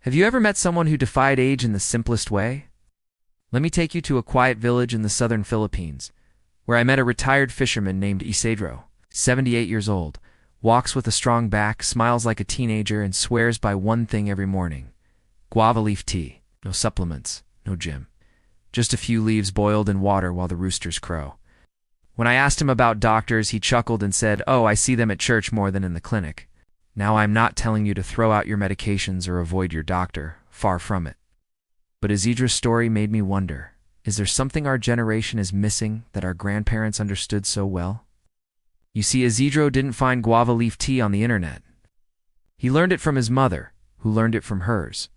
Have you ever met someone who defied age in the simplest way? Let me take you to a quiet village in the southern Philippines, where I met a retired fisherman named Isidro, 78 years old, walks with a strong back, smiles like a teenager, and swears by one thing every morning: guava leaf tea. No supplements, no gym. Just a few leaves boiled in water while the roosters crow. When I asked him about doctors, he chuckled and said, "Oh, I see them at church more than in the clinic." Now, I'm not telling you to throw out your medications or avoid your doctor. Far from it. But Isidro's story made me wonder, is there something our generation is missing that our grandparents understood so well? You see, Isidro didn't find guava leaf tea on the internet. He learned it from his mother, who learned it from hers.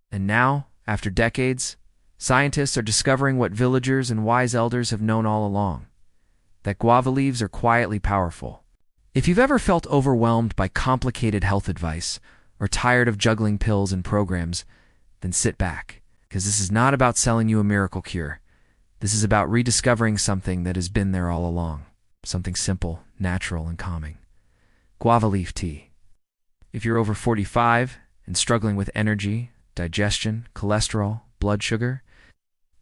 And now, after decades, scientists are discovering what villagers and wise elders have known all along: that guava leaves are quietly powerful. If you've ever felt overwhelmed by complicated health advice or tired of juggling pills and programs, then sit back, because this is not about selling you a miracle cure. This is about rediscovering something that has been there all along, something simple, natural, and calming. Guava leaf tea. If you're over 45 and struggling with energy, digestion, cholesterol, blood sugar,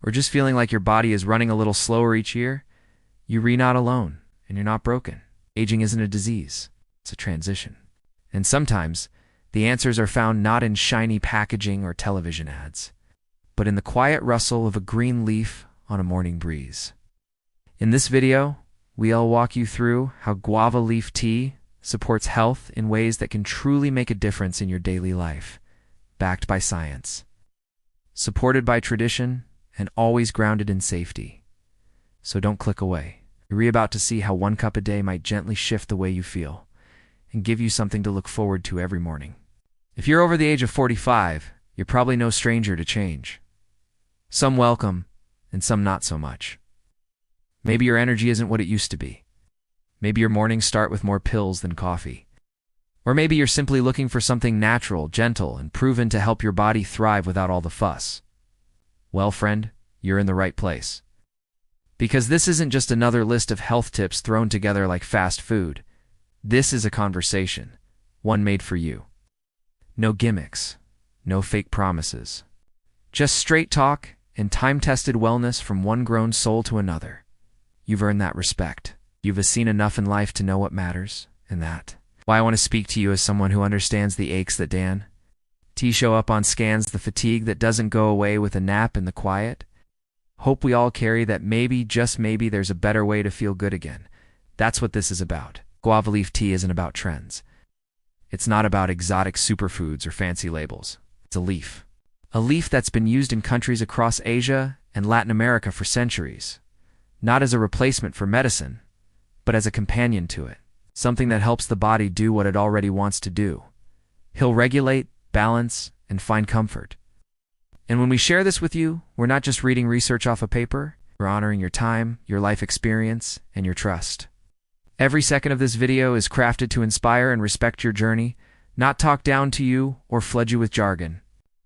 or just feeling like your body is running a little slower each year, you're not alone, and you're not broken. Aging isn't a disease, it's a transition. And sometimes, the answers are found not in shiny packaging or television ads, but in the quiet rustle of a green leaf on a morning breeze. In this video, we'll walk you through how guava leaf tea supports health in ways that can truly make a difference in your daily life, backed by science, supported by tradition, and always grounded in safety. So don't click away. You're about to see how 1 cup a day might gently shift the way you feel and give you something to look forward to every morning. If you're over the age of 45, you're probably no stranger to change. Some welcome, and some not so much. Maybe your energy isn't what it used to be. Maybe your mornings start with more pills than coffee. Or maybe you're simply looking for something natural, gentle, and proven to help your body thrive without all the fuss. Well, friend, you're in the right place. Because this isn't just another list of health tips thrown together like fast food. This is a conversation, one made for you. No gimmicks, no fake promises. Just straight talk and time-tested wellness from one grown soul to another. You've earned that respect. You've seen enough in life to know what matters, and that. Why I want to speak to you as someone who understands the aches that Dan T show up on scans, the fatigue that doesn't go away with a nap in the quiet. Hope we all carry that maybe, just maybe, there's a better way to feel good again. That's what this is about. Guava leaf tea isn't about trends. It's not about exotic superfoods or fancy labels. It's a leaf. A leaf that's been used in countries across Asia and Latin America for centuries. Not as a replacement for medicine, but as a companion to it. Something that helps the body do what it already wants to do. He'll regulate, balance, and find comfort. And when we share this with you, we're not just reading research off a paper, we're honoring your time, your life experience, and your trust. Every second of this video is crafted to inspire and respect your journey, not talk down to you or flood you with jargon.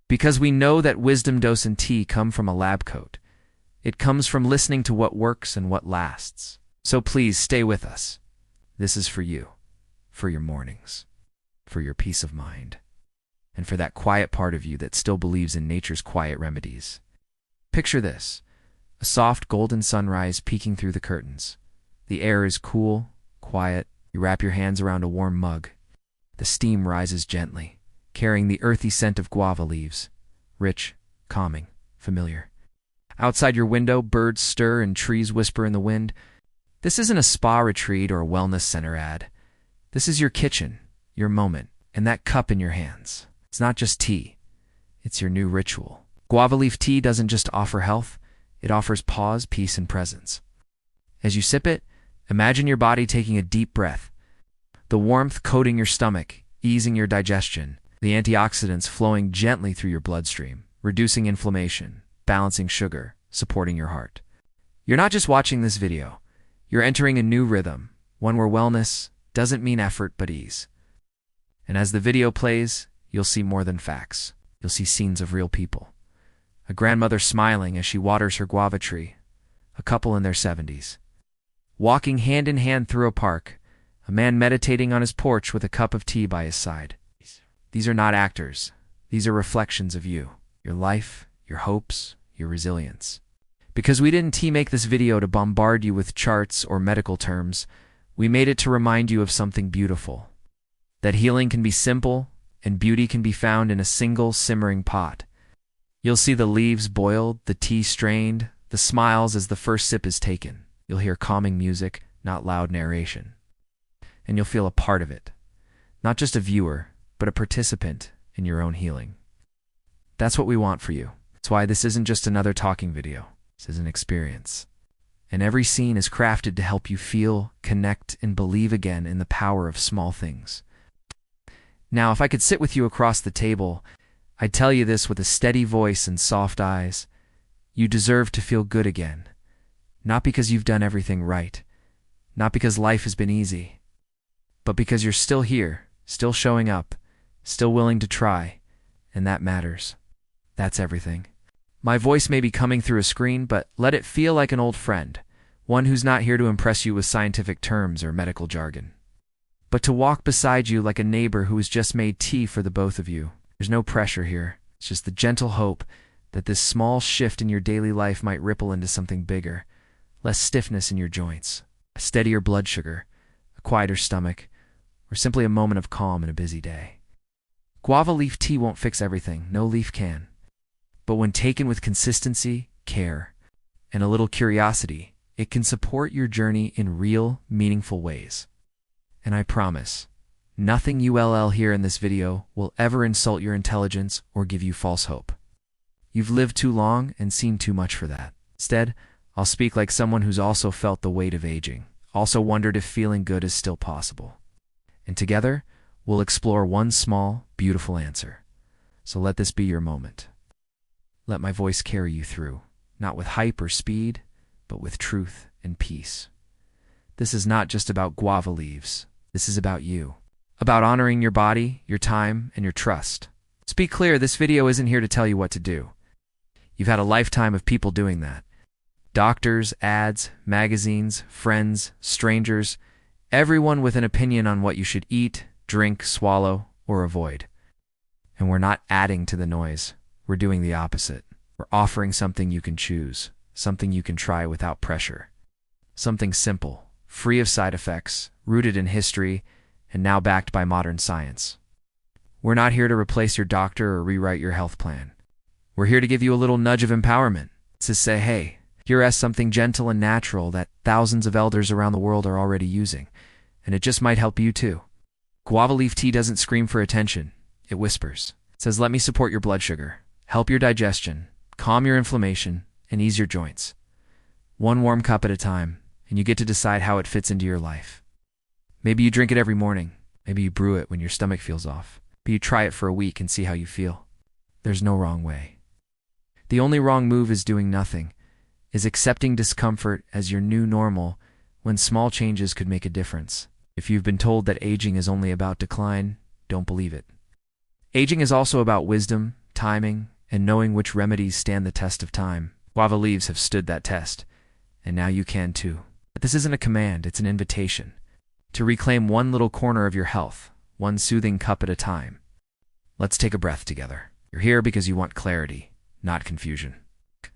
Because we know that wisdom, dose, and tea come from a lab coat. It comes from listening to what works and what lasts. So please stay with us. This is for you, for your mornings, for your peace of mind, and for that quiet part of you that still believes in nature's quiet remedies. Picture this: a soft golden sunrise peeking through the curtains. The air is cool, quiet. You wrap your hands around a warm mug. The steam rises gently, carrying the earthy scent of guava leaves. Rich, calming, familiar. Outside your window, birds stir and trees whisper in the wind. This isn't a spa retreat or a wellness center ad. This is your kitchen, your moment, and that cup in your hands. It's not just tea. It's your new ritual. Guava leaf tea doesn't just offer health. It offers pause, peace, and presence. As you sip it, imagine your body taking a deep breath. The warmth coating your stomach, easing your digestion. The antioxidants flowing gently through your bloodstream, reducing inflammation, balancing sugar, supporting your heart. You're not just watching this video. You're entering a new rhythm, one where wellness doesn't mean effort but ease. And as the video plays, you'll see more than facts. You'll see scenes of real people. A grandmother smiling as she waters her guava tree. A couple in their 70s. Walking hand in hand through a park. A man meditating on his porch with a cup of tea by his side. These are not actors. These are reflections of you, your life, your hopes, your resilience. Because we didn't make this video to bombard you with charts or medical terms, we made it to remind you of something beautiful. That healing can be simple, and beauty can be found in a single simmering pot. You'll see the leaves boiled, the tea strained, the smiles as the first sip is taken. You'll hear calming music, not loud narration. And you'll feel a part of it. Not just a viewer, but a participant in your own healing. That's what we want for you. That's why this isn't just another talking video. This is an experience. And every scene is crafted to help you feel, connect, and believe again in the power of small things. Now, if I could sit with you across the table, I'd tell you this with a steady voice and soft eyes. You deserve to feel good again. Not because you've done everything right. Not because life has been easy. But because you're still here, still showing up, still willing to try. And that matters. That's everything. My voice may be coming through a screen, but let it feel like an old friend. One who's not here to impress you with scientific terms or medical jargon. But to walk beside you like a neighbor who has just made tea for the both of you. There's no pressure here. It's just the gentle hope that this small shift in your daily life might ripple into something bigger. Less stiffness in your joints, a steadier blood sugar, a quieter stomach, or simply a moment of calm in a busy day. Guava leaf tea won't fix everything. No leaf can. But when taken with consistency, care, and a little curiosity, it can support your journey in real, meaningful ways. And I promise, nothing ULL here in this video will ever insult your intelligence or give you false hope. You've lived too long and seen too much for that. Instead, I'll speak like someone who's also felt the weight of aging, also wondered if feeling good is still possible. And together, we'll explore one small, beautiful answer. So let this be your moment. Let my voice carry you through, not with hype or speed, but with truth and peace. This is not just about guava leaves. This is about you. About honoring your body, your time, and your trust. Let's be clear, this video isn't here to tell you what to do. You've had a lifetime of people doing that. Doctors, ads, magazines, friends, strangers, everyone with an opinion on what you should eat, drink, swallow, or avoid. And we're not adding to the noise. We're doing the opposite. We're offering something you can choose, something you can try without pressure. Something simple, free of side effects, rooted in history, and now backed by modern science. We're not here to replace your doctor or rewrite your health plan. We're here to give you a little nudge of empowerment, to say, hey, here is something gentle and natural that thousands of elders around the world are already using, and it just might help you too. Guava leaf tea doesn't scream for attention. It whispers. It says, let me support your blood sugar, help your digestion, calm your inflammation, and ease your joints. One warm cup at a time, and you get to decide how it fits into your life. Maybe you drink it every morning. Maybe you brew it when your stomach feels off. Maybe you try it for a week and see how you feel. There's no wrong way. The only wrong move is doing nothing, is accepting discomfort as your new normal when small changes could make a difference. If you've been told that aging is only about decline, don't believe it. Aging is also about wisdom, timing, and knowing which remedies stand the test of time. Guava leaves have stood that test, and now you can too. But this isn't a command, it's an invitation. To reclaim one little corner of your health, one soothing cup at a time. Let's take a breath together. You're here because you want clarity, not confusion.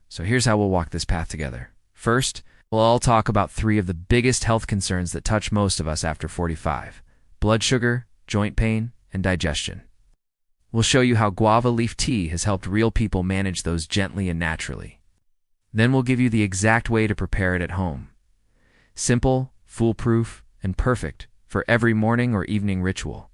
So here's how we'll walk this path together. First, we'll all talk about 3 of the biggest health concerns that touch most of us after 45. Blood sugar, joint pain, and digestion. We'll show you how guava leaf tea has helped real people manage those gently and naturally. Then we'll give you the exact way to prepare it at home. Simple, foolproof, and perfect for every morning or evening ritual.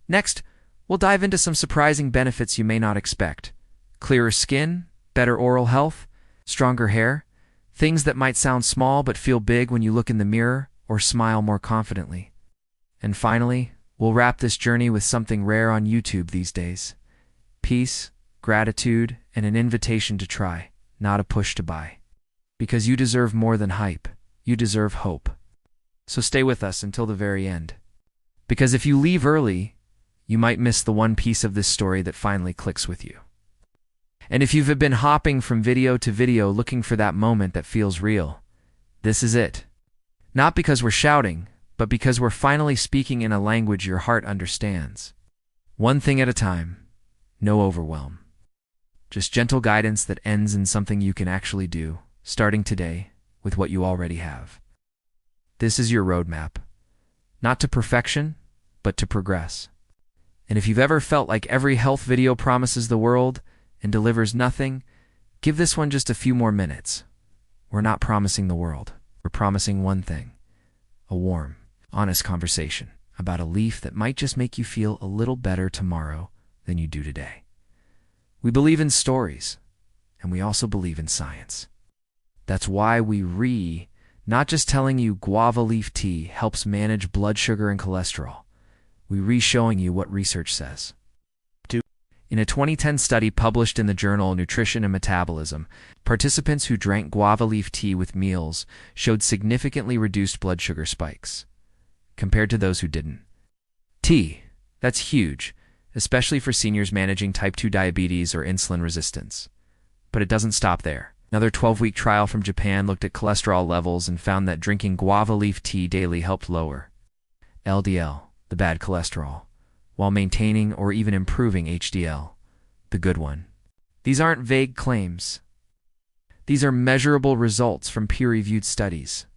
Next, we'll dive into some surprising benefits you may not expect. Clearer skin, better oral health, stronger hair, things that might sound small but feel big when you look in the mirror or smile more confidently. And finally, we'll wrap this journey with something rare on YouTube these days. Peace, gratitude, and an invitation to try, not a push to buy. Because you deserve more than hype. You deserve hope. So stay with us until the very end. Because if you leave early, you might miss the one piece of this story that finally clicks with you. And if you've been hopping from video to video looking for that moment that feels real, this is it. Not because we're shouting, but because we're finally speaking in a language your heart understands. One thing at a time. No overwhelm. Just gentle guidance that ends in something you can actually do, starting today with what you already have. This is your roadmap. Not to perfection, but to progress. And if you've ever felt like every health video promises the world and delivers nothing, give this one just a few more minutes. We're not promising the world. We're promising one thing: a warm, honest conversation about a leaf that might just make you feel a little better tomorrow than you do today. We believe in stories, and we also believe in science. That's why not just telling you guava leaf tea helps manage blood sugar and cholesterol. We showing you what research says. In a 2010 study published in the journal Nutrition and Metabolism, participants who drank guava leaf tea with meals showed significantly reduced blood sugar spikes, compared to those who didn't. Tea, that's huge, especially for seniors managing type 2 diabetes or insulin resistance. But it doesn't stop there. Another 12-week trial from Japan looked at cholesterol levels and found that drinking guava leaf tea daily helped lower LDL, the bad cholesterol, while maintaining or even improving HDL, the good one. These aren't vague claims. These are measurable results from peer-reviewed studies.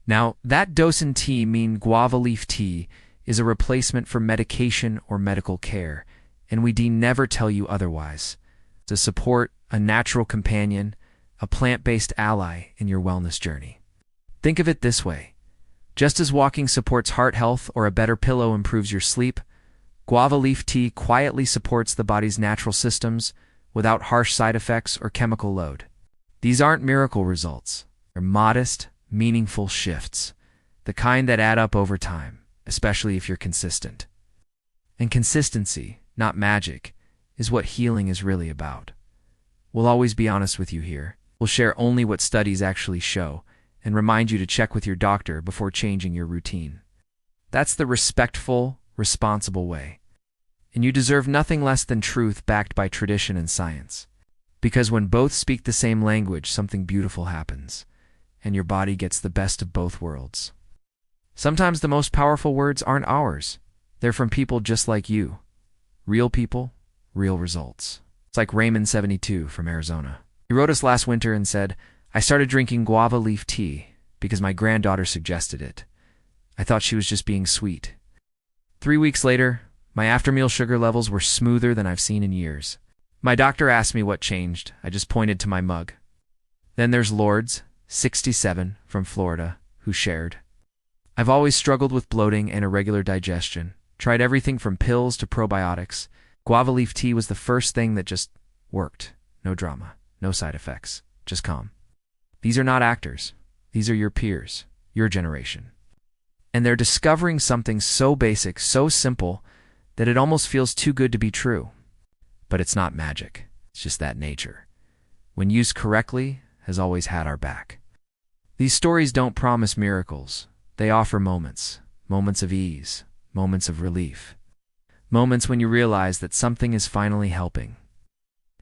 Now, that dose in tea mean guava leaf tea is a replacement for medication or medical care, and we never tell you otherwise. To support a natural companion, a plant-based ally in your wellness journey. Think of it this way. Just as walking supports heart health or a better pillow improves your sleep, guava leaf tea quietly supports the body's natural systems without harsh side effects or chemical load. These aren't miracle results. They're modest, meaningful shifts, the kind that add up over time, especially if you're consistent. And consistency, not magic, is what healing is really about. We'll always be honest with you here. We'll share only what studies actually show and remind you to check with your doctor before changing your routine. That's the respectful, responsible way. And you deserve nothing less than truth backed by tradition and science. Because when both speak the same language, something beautiful happens, and your body gets the best of both worlds. Sometimes the most powerful words aren't ours. They're from people just like you. Real people, real results. It's like Raymond, 72, from Arizona. He wrote us last winter and said, "I started drinking guava leaf tea because my granddaughter suggested it. I thought she was just being sweet. 3 weeks later, my after-meal sugar levels were smoother than I've seen in years. My doctor asked me what changed. I just pointed to my mug." Then there's Lourdes, 67, from Florida, who shared, "I've always struggled with bloating and irregular digestion. Tried everything from pills to probiotics. Guava leaf tea was the first thing that just worked. No drama, no side effects, just calm." These are not actors. These are your peers, your generation. And they're discovering something so basic, so simple, that it almost feels too good to be true. But it's not magic. It's just that nature, when used correctly, has always had our back. These stories don't promise miracles. They offer moments of ease, moments of relief, moments when you realize that something is finally helping.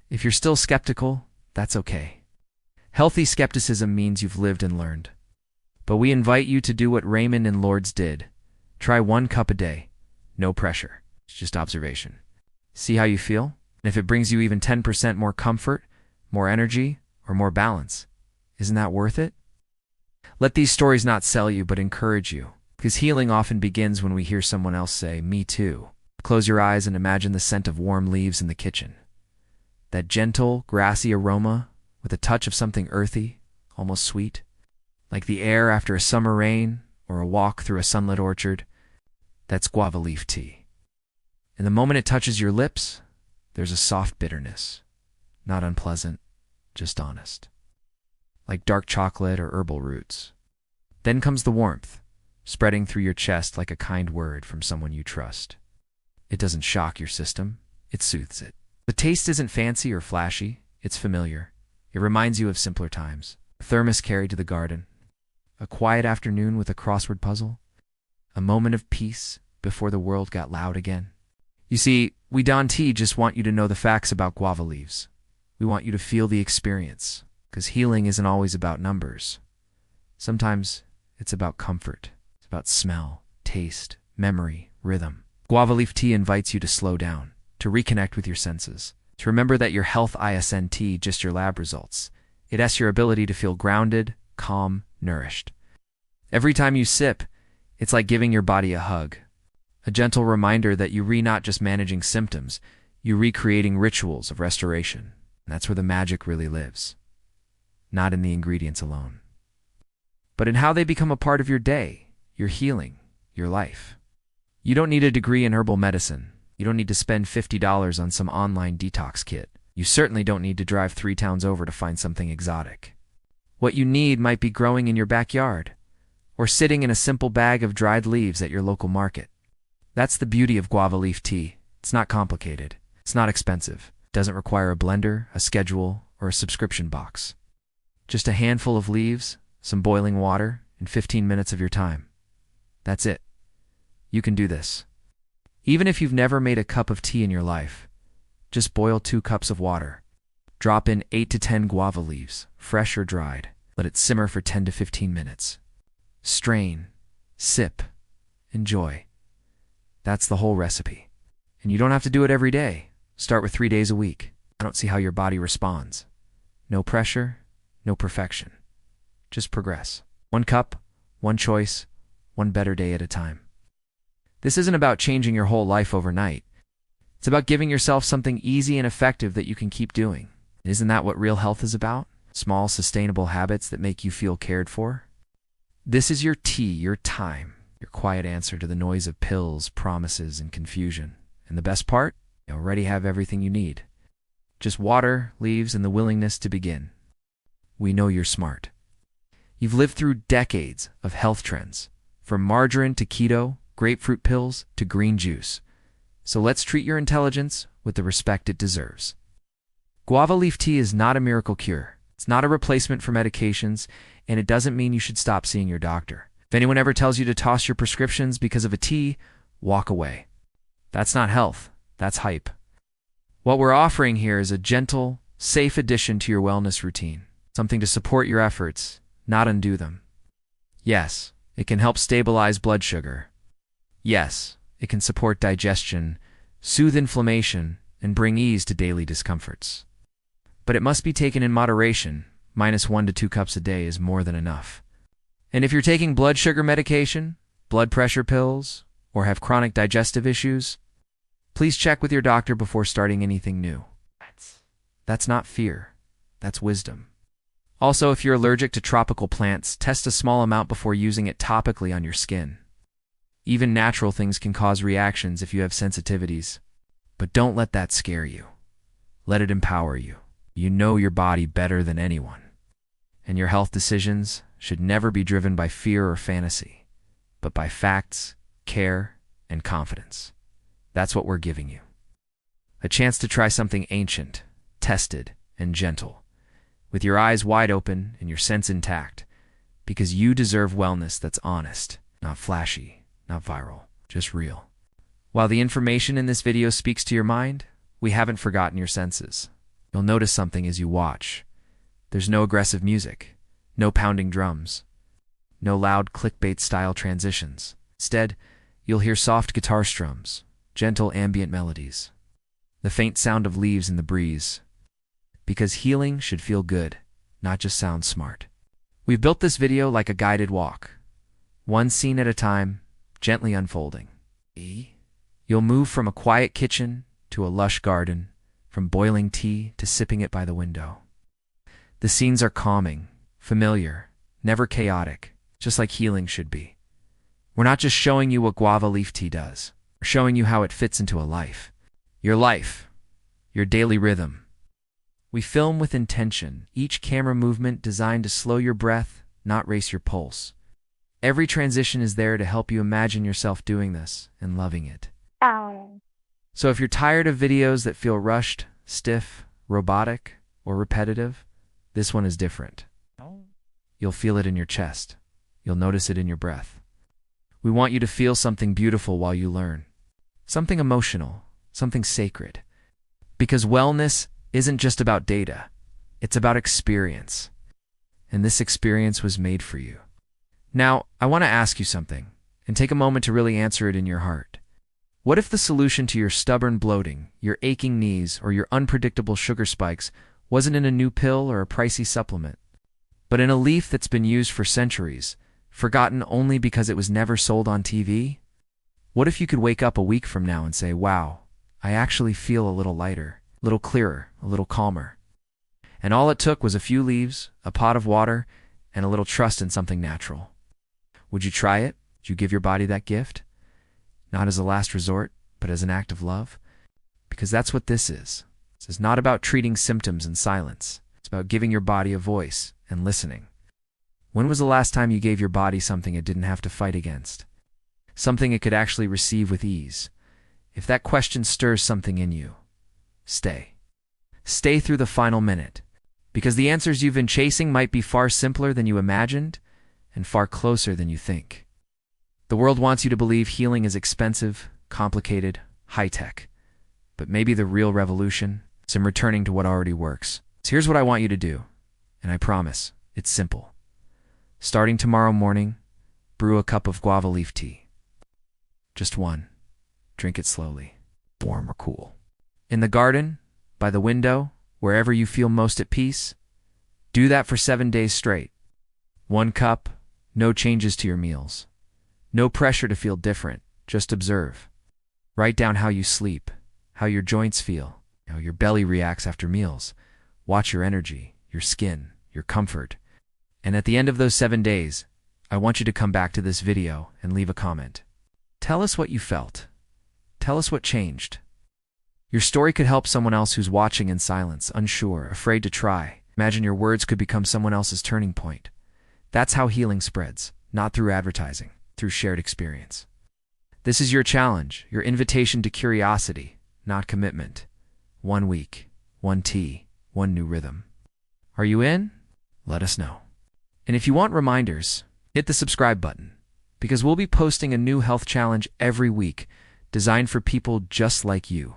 If you're still skeptical, that's okay. Healthy skepticism means you've lived and learned. But we invite you to do what Raymond and Lourdes did. Try 1 cup a day. No pressure. It's just observation. See how you feel? And if it brings you even 10% more comfort, more energy, or more balance, isn't that worth it? Let these stories not sell you, but encourage you. Because healing often begins when we hear someone else say, "Me too." Close your eyes and imagine the scent of warm leaves in the kitchen. That gentle, grassy aroma with a touch of something earthy, almost sweet, like the air after a summer rain or a walk through a sunlit orchard. That's guava leaf tea. And the moment it touches your lips, there's a soft bitterness. Not unpleasant, just honest. Like dark chocolate or herbal roots. Then comes the warmth, spreading through your chest like a kind word from someone you trust. It doesn't shock your system, it soothes it. The taste isn't fancy or flashy, it's familiar. It reminds you of simpler times. A thermos carried to the garden. A quiet afternoon with a crossword puzzle. A moment of peace before the world got loud again. You see, we Don T just want you to know the facts about guava leaves. We want you to feel the experience, because healing isn't always about numbers. Sometimes it's about comfort. It's about smell, taste, memory, rhythm. Guava leaf tea invites you to slow down, to reconnect with your senses, to remember that your health isn't just your lab results. It's your ability to feel grounded, calm, nourished. Every time you sip, it's like giving your body a hug, a gentle reminder that you're not just managing symptoms, you're recreating rituals of restoration. And that's where the magic really lives, not in the ingredients alone, but in how they become a part of your day, your healing, your life. You don't need a degree in herbal medicine. You don't need to spend $50 on some online detox kit. You certainly don't need to drive 3 towns over to find something exotic. What you need might be growing in your backyard, or sitting in a simple bag of dried leaves at your local market. That's the beauty of guava leaf tea. It's not complicated. It's not expensive. It doesn't require a blender, a schedule, or a subscription box. Just a handful of leaves, some boiling water, and 15 minutes of your time. That's it. You can do this. Even if you've never made a cup of tea in your life, just boil 2 cups of water. Drop in 8 to 10 guava leaves, fresh or dried. Let it simmer for 10 to 15 minutes. Strain, sip, enjoy. That's the whole recipe. And you don't have to do it every day. Start with 3 days a week. I don't see how your body responds. No pressure, no perfection. Just progress. 1 cup, 1 choice, 1 better day at a time. This isn't about changing your whole life overnight. It's about giving yourself something easy and effective that you can keep doing. And isn't that what real health is about? Small, sustainable habits that make you feel cared for? This is your tea, your time, your quiet answer to the noise of pills, promises, and confusion. And the best part? You already have everything you need. Just water, leaves, and the willingness to begin. We know you're smart. You've lived through decades of health trends, from margarine to keto, grapefruit pills to green juice. So let's treat your intelligence with the respect it deserves. Guava leaf tea is not a miracle cure. It's not a replacement for medications, and it doesn't mean you should stop seeing your doctor. If anyone ever tells you to toss your prescriptions because of a tea, walk away. That's not health. That's hype. What we're offering here is a gentle, safe addition to your wellness routine, something to support your efforts, not undo them. Yes, it can help stabilize blood sugar. Yes, it can support digestion, soothe inflammation, and bring ease to daily discomforts. But it must be taken in moderation. -1 to 2 cups a day is more than enough. And if you're taking blood sugar medication, blood pressure pills, or have chronic digestive issues, please check with your doctor before starting anything new. That's not fear. That's wisdom. Also, if you're allergic to tropical plants, test a small amount before using it topically on your skin. Even natural things can cause reactions if you have sensitivities. But don't let that scare you. Let it empower you. You know your body better than anyone. And your health decisions should never be driven by fear or fantasy, but by facts, care, and confidence. That's what we're giving you. A chance to try something ancient, tested, and gentle, with your eyes wide open and your sense intact, because you deserve wellness that's honest, not flashy, not viral, just real. While the information in this video speaks to your mind, we haven't forgotten your senses. You'll notice something as you watch. There's no aggressive music, no pounding drums, no loud clickbait-style transitions. Instead, you'll hear soft guitar strums, gentle ambient melodies, the faint sound of leaves in the breeze. Because healing should feel good, not just sound smart. We've built this video like a guided walk, one scene at a time, gently unfolding. You'll move from a quiet kitchen to a lush garden, from boiling tea to sipping it by the window. The scenes are calming, familiar, never chaotic, just like healing should be. We're not just showing you what guava leaf tea does. We're showing you how it fits into a life. Your daily rhythm. We film with intention, each camera movement designed to slow your breath, not race your pulse. Every transition is there to help you imagine yourself doing this and loving it. So if you're tired of videos that feel rushed, stiff, robotic, or repetitive, this one is different. You'll feel it in your chest. You'll notice it in your breath. We want you to feel something beautiful while you learn. Something emotional, something sacred. Because wellness isn't just about data. It's about experience. And this experience was made for you. Now, I want to ask you something, and take a moment to really answer it in your heart. What if the solution to your stubborn bloating, your aching knees, or your unpredictable sugar spikes wasn't in a new pill or a pricey supplement, but in a leaf that's been used for centuries, forgotten only because it was never sold on TV? What if you could wake up a week from now and say, wow, I actually feel a little lighter, a little clearer, a little calmer. And all it took was a few leaves, a pot of water, and a little trust in something natural. Would you try it? Would you give your body that gift? Not as a last resort, but as an act of love? Because that's what this is. This is not about treating symptoms in silence. It's about giving your body a voice and listening. When was the last time you gave your body something it didn't have to fight against? Something it could actually receive with ease? If that question stirs something in you, stay. Stay through the final minute, because the answers you've been chasing might be far simpler than you imagined and far closer than you think. The world wants you to believe healing is expensive, complicated, high-tech. But maybe the real revolution is in returning to what already works. So here's what I want you to do, and I promise, it's simple. Starting tomorrow morning, brew a cup of guava leaf tea. Just one. Drink it slowly, warm or cool. In the garden, by the window, wherever you feel most at peace, do that for 7 days straight. 1 cup, no changes to your meals. No pressure to feel different, just observe. Write down how you sleep, how your joints feel, how your belly reacts after meals. Watch your energy, your skin, your comfort. And at the end of those 7 days, I want you to come back to this video and leave a comment. Tell us what you felt. Tell us what changed. Your story could help someone else who's watching in silence, unsure, afraid to try. Imagine your words could become someone else's turning point. That's how healing spreads, not through advertising, through shared experience. This is your challenge, your invitation to curiosity, not commitment. 1 week, 1 tea, 1 new rhythm. Are you in? Let us know. And if you want reminders, hit the subscribe button, because we'll be posting a new health challenge every week designed for people just like you.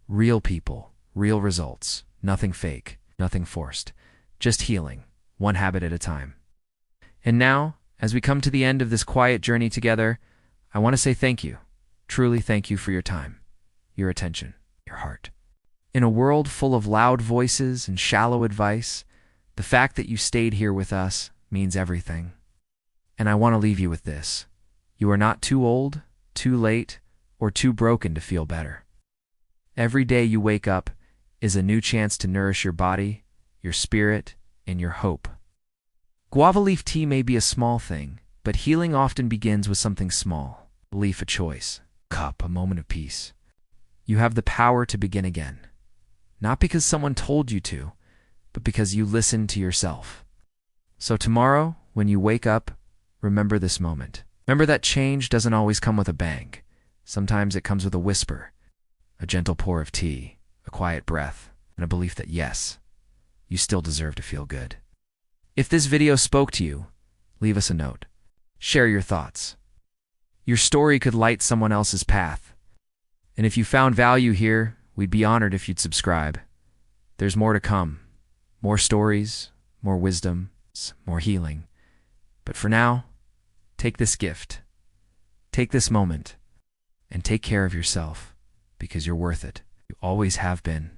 Real people, real results, nothing fake, nothing forced, just healing, one habit at a time. And now, as we come to the end of this quiet journey together, I want to say thank you. Truly thank you for your time, your attention, your heart. In a world full of loud voices and shallow advice, the fact that you stayed here with us means everything. And I want to leave you with this. You are not too old, too late, or too broken to feel better. Every day you wake up is a new chance to nourish your body, your spirit, and your hope. Guava leaf tea may be a small thing, but healing often begins with something small. A leaf, a choice. Cup, a moment of peace. You have the power to begin again. Not because someone told you to, but because you listened to yourself. So tomorrow, when you wake up, remember this moment. Remember that change doesn't always come with a bang. Sometimes it comes with a whisper, a gentle pour of tea, a quiet breath, and a belief that yes, you still deserve to feel good. If this video spoke to you, leave us a note. Share your thoughts. Your story could light someone else's path. And if you found value here, we'd be honored if you'd subscribe. There's more to come. More stories, more wisdom, more healing. But for now, take this gift. Take this moment. And take care of yourself, because you're worth it. You always have been.